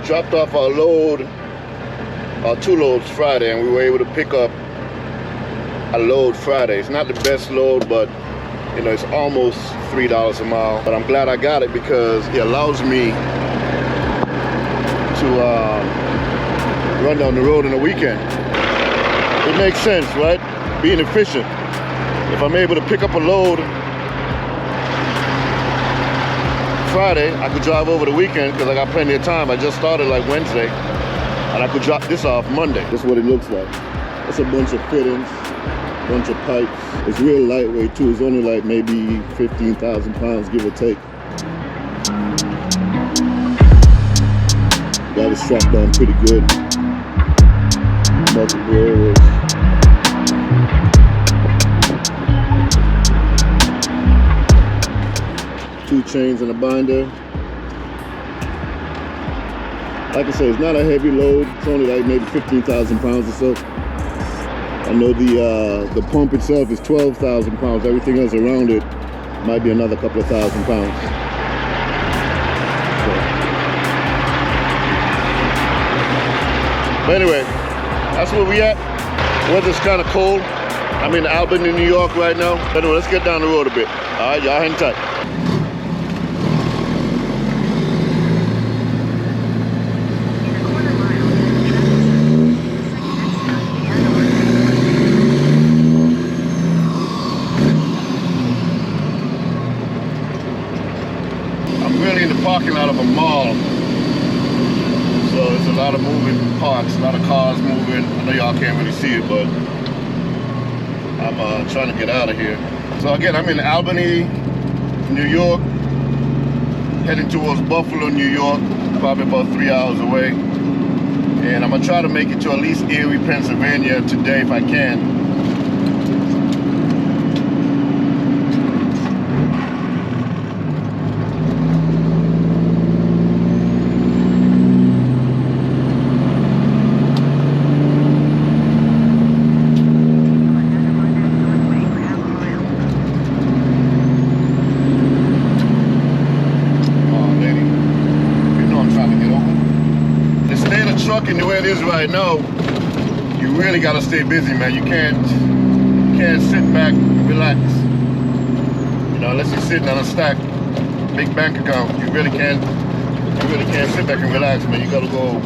dropped off our load, our 2 loads Friday, and we were able to pick up a load Friday. It's not the best load, but you know, it's almost $3 a mile. But I'm glad I got it because it allows me to run down the road on the weekend. It makes sense, right? Being efficient. If I'm able to pick up a load Friday, I could drive over the weekend because I got plenty of time. I just started like Wednesday, and I could drop this off Monday. This is what it looks like. It's a bunch of fittings, bunch of pipes. It's real lightweight too. It's only like maybe 15,000 pounds, give or take. Got it strapped down pretty good. Multiple areas. Two chains and a binder. Like I say, it's not a heavy load. It's only like maybe 15,000 pounds or so. I know the pump itself is 12,000 pounds. Everything else around it might be another couple of thousand pounds. So. But anyway, that's where we at. Weather's kind of cold. I'm in Albany, New York right now. But anyway, let's get down the road a bit. All right, y'all hang tight. Parking out of a mall, so there's a lot of moving parts, a lot of cars moving. I know y'all can't really see it, but I'm trying to get out of here. So again, I'm in Albany, New York, heading towards Buffalo, New York, probably about 3 hours away, and I'm gonna try to make it to at least Erie, Pennsylvania today if I can. Trucking the way it is right now, you really gotta stay busy, man. You can't sit back and relax. You know, unless you're sitting on a stack, big bank account, you really can't sit back and relax, man. You gotta go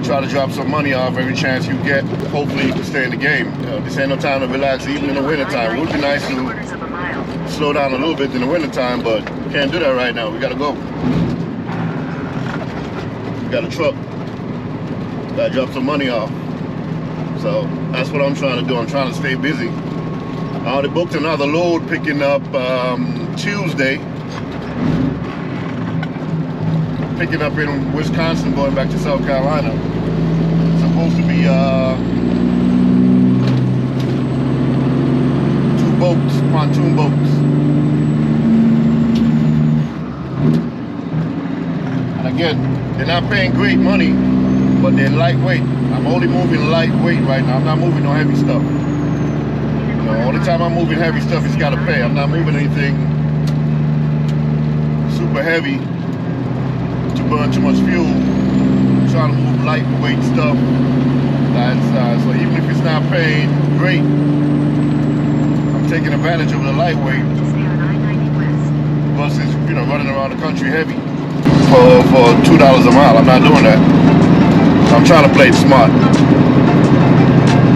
try to drop some money off every chance you get. Hopefully you can stay in the game. You know, this ain't no time to relax, even in the wintertime. It would be nice to slow down a little bit in the wintertime, but we can't do that right now. We gotta go. We got a truck. Gotta drop some money off. So that's what I'm trying to do. I'm trying to stay busy. I already booked another load picking up Tuesday. Picking up in Wisconsin, going back to South Carolina. It's supposed to be 2 boats, pontoon boats. And again, they're not paying great money, but they're lightweight. I'm only moving lightweight right now. I'm not moving no heavy stuff. You know, only time I'm moving heavy stuff is gotta pay. I'm not moving anything super heavy to burn too much fuel. I'm trying to move lightweight stuff. So even if it's not paying great, I'm taking advantage of the lightweight versus, you know, running around the country heavy for $2 a mile. I'm not doing that. I'm trying to play it smart.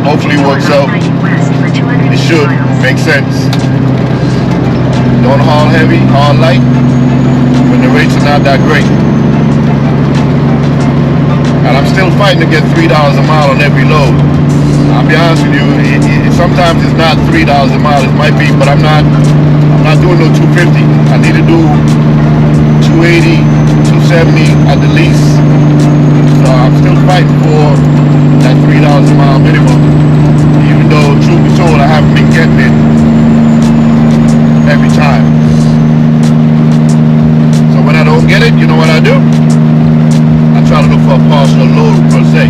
Hopefully it works out. It should make sense. Don't haul heavy, haul light when the rates are not that great. And I'm still fighting to get $3 a mile on every load. I'll be honest with you, sometimes it's not $3 a mile, it might be, but I'm not doing no 250. I need to do 280, 270 at the least. So I'm still fighting for that $3 a mile minimum, even though, truth be told, I haven't been getting it every time. So when I don't get it, you know what I do? I try to look for a partial load per se.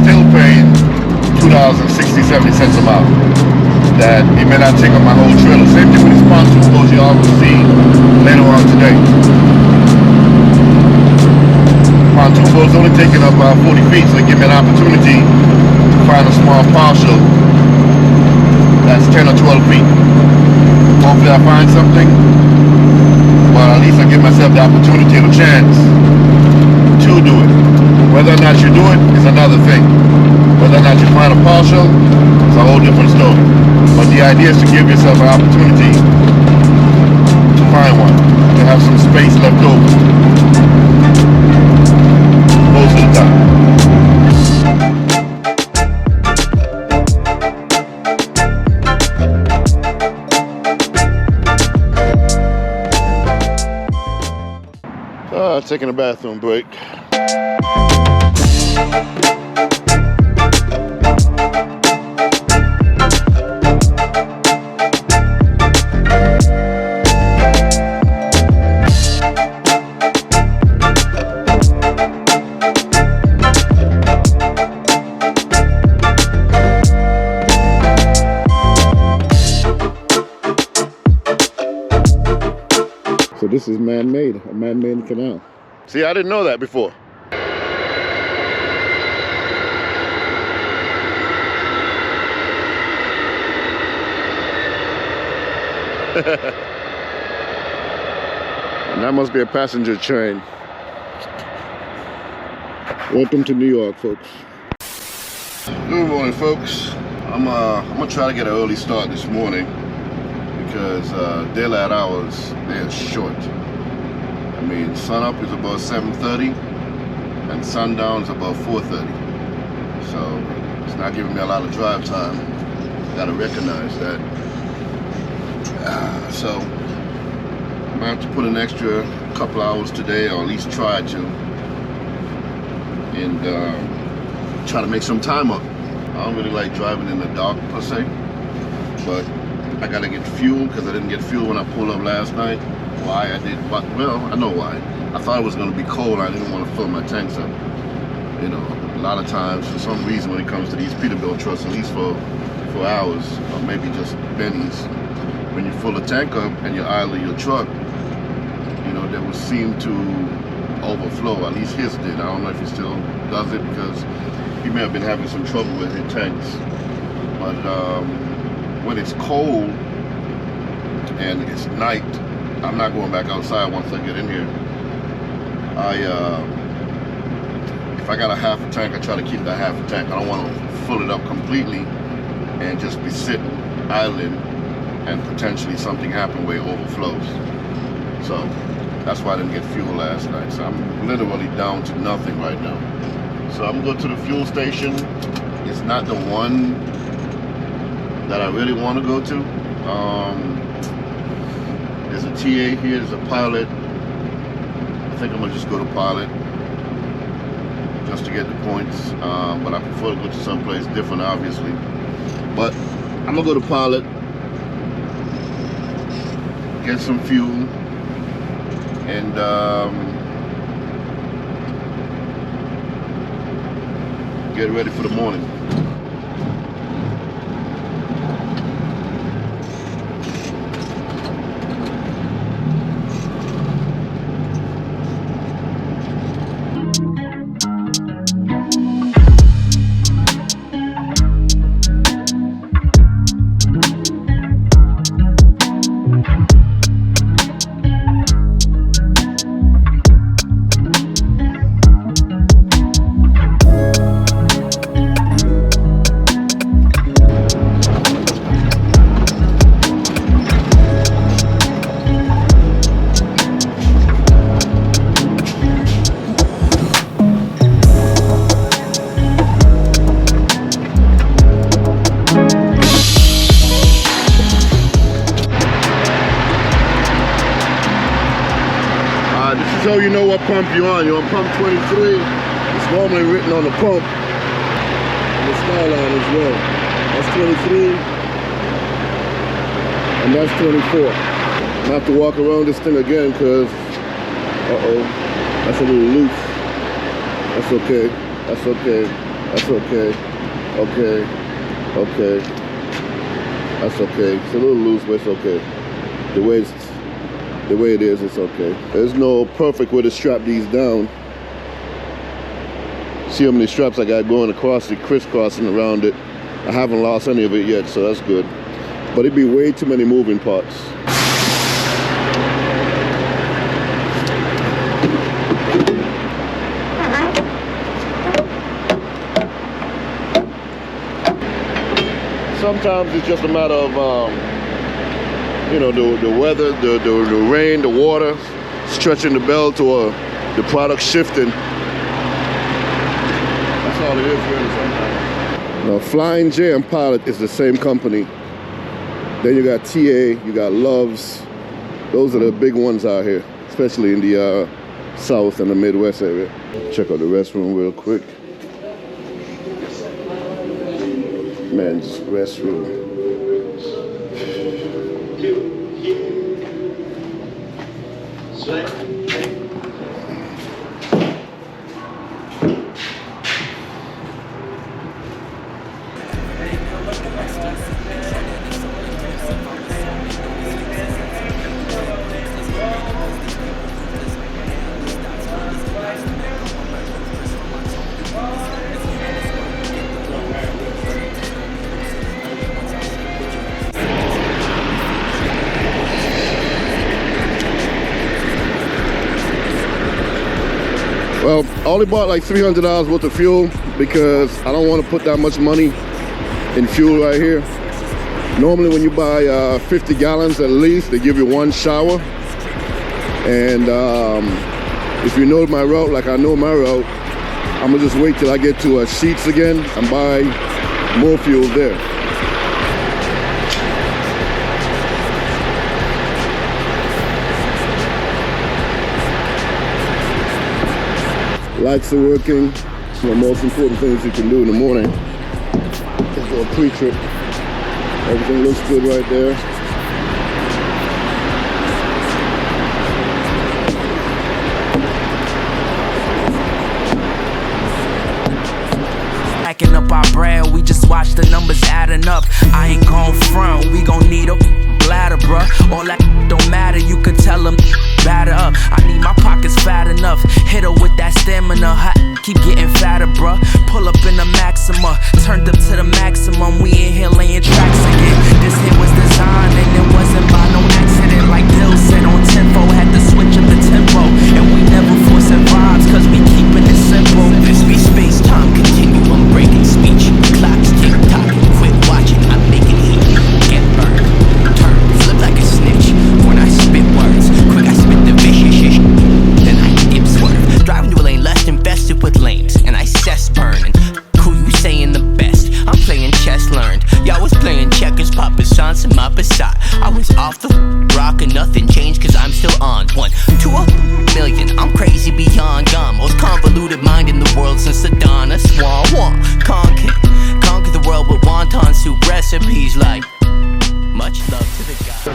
Still paying $2.60-70 a mile. That it may not take up my whole trailer. Same thing with these pontoon boats y'all will see later on today. pontoon boat's only taking up 40 feet, so they give me an opportunity to find a small partial that's 10 or 12 feet. Hopefully I find something, but at least I give myself the opportunity and a chance to do it. Whether or not you do it is another thing. Whether or not you find a partial is a whole different story. But the idea is to give yourself an opportunity to find one, to have some space left over most of the time. Taking a bathroom break. So this is man-made, a man-made canal. See, I didn't know that before. And that must be a passenger train. Welcome to New York, folks. Good morning, folks. I'm gonna try to get an early start this morning because daylight hours, they're short. I mean, sunup is about 7:30 and sundown is about 4:30. So it's not giving me a lot of drive time. Gotta recognize that. So I'm gonna have to put an extra couple hours today, or at least try to, and try to make some time up. I don't really like driving in the dark per se, but I gotta get fuel because I didn't get fuel when I pulled up last night. Why I did, but well, I know why. I thought it was going to be cold. I didn't want to fill my tanks up. You know, a lot of times, for some reason, when it comes to these Peterbilt trucks, at least for hours, or maybe just Bennies, when you fill the tank up and you idle your truck, you know, they would seem to overflow. At least his did. I don't know if he still does it because he may have been having some trouble with his tanks. But when it's cold and it's night, I'm not going back outside once I get in here. If I got a half a tank, I try to keep that half a tank. I don't want to fill it up completely and just be sitting, idling, and potentially something happen where it overflows. So that's why I didn't get fuel last night. So I'm literally down to nothing right now. So I'm going to the fuel station. It's not the one that I really want to go to. There's a TA here, there's a Pilot. I think I'm gonna just go to Pilot just to get the points. But I prefer to go to someplace different, obviously. But I'm gonna go to Pilot, get some fuel, and get ready for the morning. So you know what pump you're on. You're on pump 23. It's normally written on the pump and the skyline as well. That's 23 and that's 24. I have to walk around this thing again because that's a little loose. That's okay. That's okay. That's okay. Okay. That's okay. It's a little loose, but it's okay. The way it is, it's okay. There's no perfect way to strap these down. See how many straps I got going across it, crisscrossing around it. I haven't lost any of it yet, so that's good. But it'd be way too many moving parts. Sometimes it's just a matter of, you know, the weather, the rain, the water, stretching the belt, or the product shifting. That's all it is really sometimes. Now, Flying J and Pilot is the same company. Then you got TA, you got Loves. Those are the big ones out here, especially in the South and the Midwest area. Check out the restroom real quick. Men's restroom. Well, I only bought like $300 worth of fuel because I don't want to put that much money in fuel right here. Normally when you buy 50 gallons at least, they give you one shower. And if you know my route, like I know my route, I'm gonna just wait till I get to Sheetz again and buy more fuel there. Lights are working. It's one of the most important things you can do in the morning. Just do a pre-trip. Everything looks good right there. Stacking up our bread, we just watch the numbers adding up. I ain't gon' front, we gon' need a bladder, bruh. All that don't matter, you could tell them batter up. I need my pockets fat enough. Hit her with that stamina, keep getting fatter, bruh. Pull up in the Maxima, turned up to the maximum. We in here laying tracks again. This hit was designed and it wasn't by no accident. Like Dill said on tempo, had to switch up the tempo. And we never forcing vibes, cause we keeping it simple. This be space-time continuum, breaking speech. Clocks tick-tock, quit watching, I'm making heat. Get burned, turn, flip like a snitch. When I spit words, quick I spit the vicious shit. Then I dip swerve, driving through a lane less invested with lanes. And I cess burning, who you saying the best? I'm playing chess learned. Y'all was playing checkers, Papa Sans and my Passat. I was off the rock and nothing changed cause I'm still on. 1 to a million, I'm crazy beyond gone. Most convoluted mind in the world since the dawn of Swan. Conquer the world with wonton soup recipes like much love to the guys.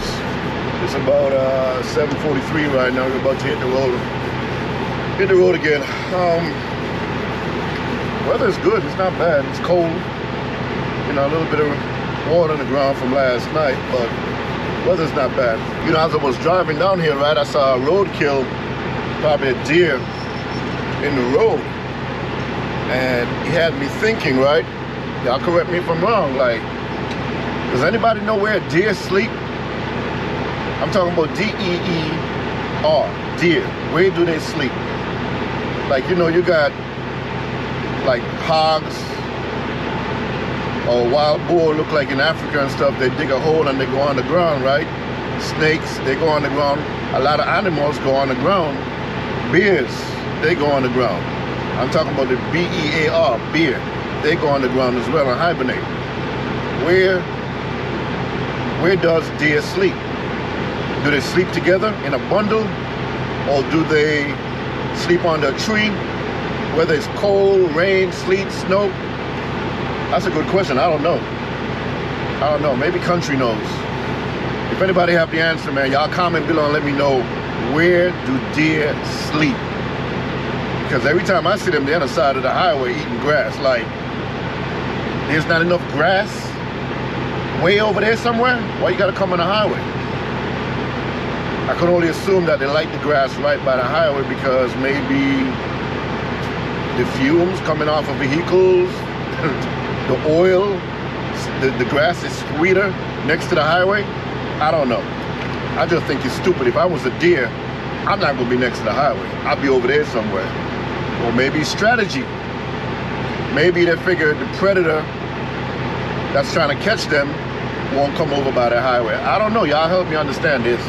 It's about 7:43 right now. We're about to hit the road. Hit the road again. Weather is good. It's not bad. It's cold. You know, a little bit of water on the ground from last night, but weather's not bad. You know, as I was driving down here, right, I saw a roadkill, probably a deer in the road, and he had me thinking, right? Y'all correct me if I'm wrong. Like, does anybody know where deer sleep? I'm talking about D-E-E-R, deer. Where do they sleep? Like, you know, you got like hogs or wild boar, look like in Africa and stuff. They dig a hole and they go on the ground, right? Snakes, they go on the ground. A lot of animals go on the ground. Bears, they go on the ground. I'm talking about the B-E-A-R, bear. They go on the ground as well and hibernate. Where does deer sleep? Do they sleep together in a bundle, or do they sleep under a tree, whether it's cold, rain, sleet, snow? That's a good question. I don't know. Maybe country knows. If anybody have the answer, man, y'all comment below and let me know, where do deer sleep? Because every time I see them, they're on the side of the highway eating grass. Like, there's not enough grass way over there somewhere? Why you gotta come on the highway? I could only assume that they like the grass right by the highway because maybe the fumes coming off of vehicles, the oil, the grass is sweeter next to the highway. I don't know. I just think it's stupid. If I was a deer, I'm not gonna be next to the highway. I'll be over there somewhere. Or maybe strategy. Maybe they figure the predator that's trying to catch them won't come over by the highway. I don't know. Y'all help me understand this.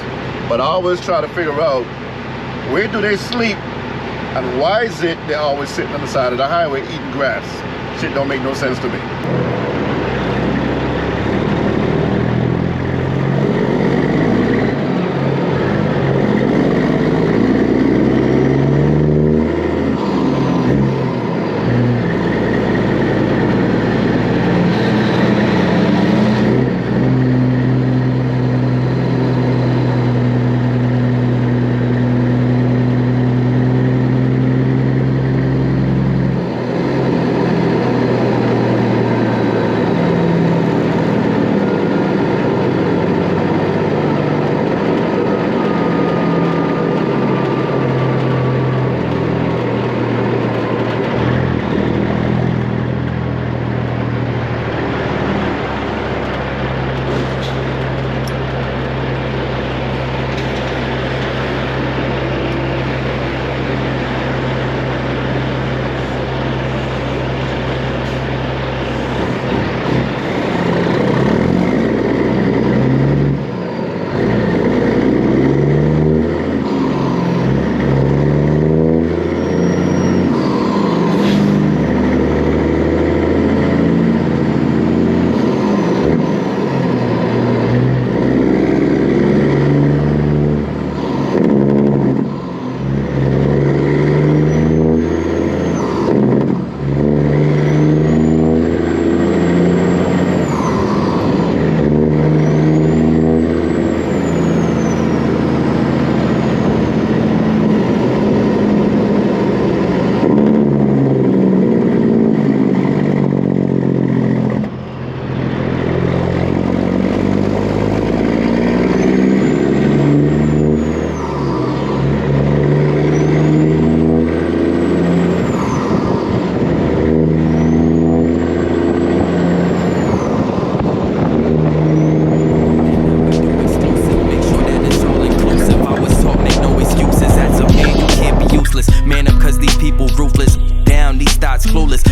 But I always try to figure out, where do they sleep? And why is it they're always sitting on the side of the highway eating grass? Shit don't make no sense to me.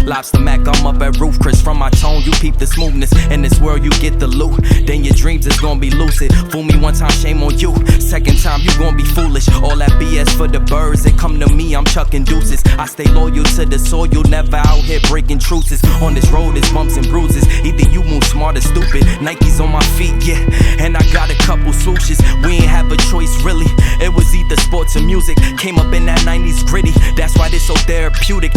Lobster Mac, I'm up at roof. Chris, from my tone, you peep the smoothness. In this world, you get the loot. Then your dreams is gonna be lucid. Fool me one time, shame on you. Second time, you gonna be foolish. All that BS for the birds. They come to me, I'm chucking deuces. I stay loyal to the soil, never out here breaking truces. On this road, it's bumps and bruises. Either you move smart or stupid. Nikes on my feet, yeah. And I got a couple swooshes. We ain't have a choice, really. It was either sports or music. Came up in that 90s gritty. That's why this so therapeutic.